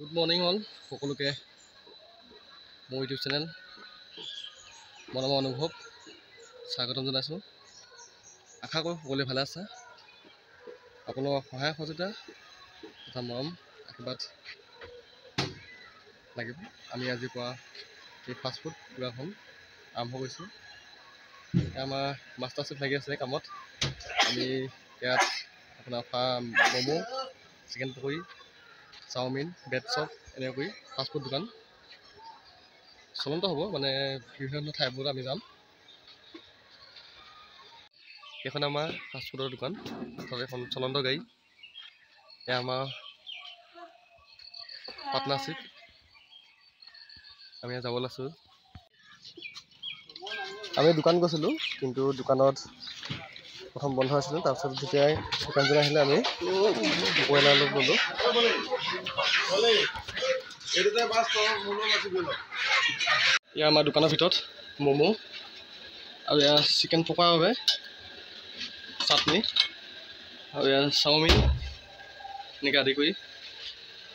Good morning all সকলোকে মোৰ YouTube channel মনৰ অনুভৱ স্বাগতম জনাইছোঁ। আশা কৰোঁ সকলোৱে ভালে আছে। আপোনালোকৰ সহায় সহযোগিতা তথা মৰম আশীৰ্বাদ লাগিব। আমি আজিৰ পৰা এই ফাষ্টফুড দোকানখন আৰম্ভ কৰিছোঁ। আমাৰ মাষ্টাৰ চেফ লাগি আছে কামত। আমি ইয়াত আপোনাৰ ম'ম', চিকেন পকৰি, চাওমিন, ব্ৰেড চপ এনেকৈ ফাষ্টফুড দোকান চলন্ত হ'ব। মানে বিভিন্ন ঠাইবোৰত আমি যাম। এইখন আমাৰ ফাষ্টফুডৰ দোকান, তাত এখন চলন্ত গাড়ী। এয়া আমাৰ পাৰ্টনাৰশ্বিপ। আমি যাব লৈছোঁ। আমি দোকান গৈছিলোঁ, কিন্তু দোকানত প্ৰথম বন্ধ আছিলে। তাৰপিছত যেতিয়াই দোকানজন আহিলে আমি ব্ৰইলাৰ অলপ ল'লোঁ। এয়া আমাৰ দোকানৰ ভিতৰত ম'ম' আৰু এয়া চিকেন পকৰাৰ বাবে চাটনি আৰু এয়া চাওমিন এনেকৈ আদি কৰি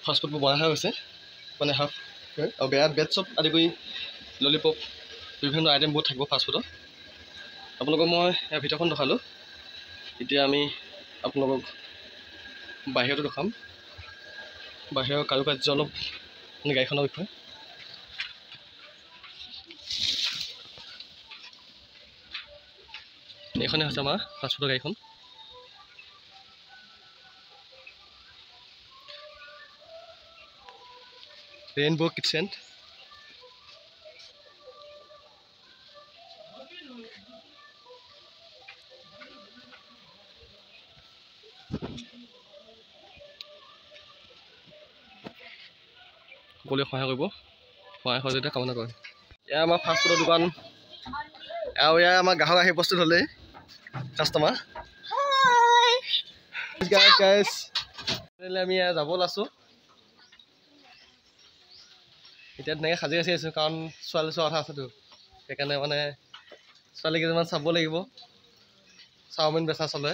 ফাষ্টফুডবোৰ বনাই থকা হৈছে। মানে হাফ আৰু ব্ৰেড চপ আদি কৰি ললিপপ বিভিন্ন আইটেম বহুত থাকিব ফাষ্টফুডত। আপোনালোকক মই ইয়াৰ ভিতৰখন দেখালোঁ। এতিয়া আমি আপোনালোকক বাহিৰতো দেখাম, বাহিৰৰ কাৰুকাৰ্য অলপ গাড়ীখনৰ বিষয়ে। এইখনেই হৈছে আমাৰ ফাষ্টফুডৰ গাড়ীখন। Rainbow' kitchen. সকলোৱে সহায় কৰিব, সহায় সহযোগিতা কামনা কৰে। এয়া আমাৰ ফাষ্টফুডৰ দোকান আৰু এয়া আমাৰ গ্ৰাহক আহি উপস্থিত হ'লেই কাষ্টমাৰ। আমি এয়া যাব লৈছোঁ। এতিয়া ধুনীয়াকৈ সাজি কাচি আছোঁ, কাৰণ ছোৱালী চোৱা কথা আছেতো। সেইকাৰণে মানে ছোৱালী কেইজনমান চাব লাগিব। চাওমিন বেচা চলে,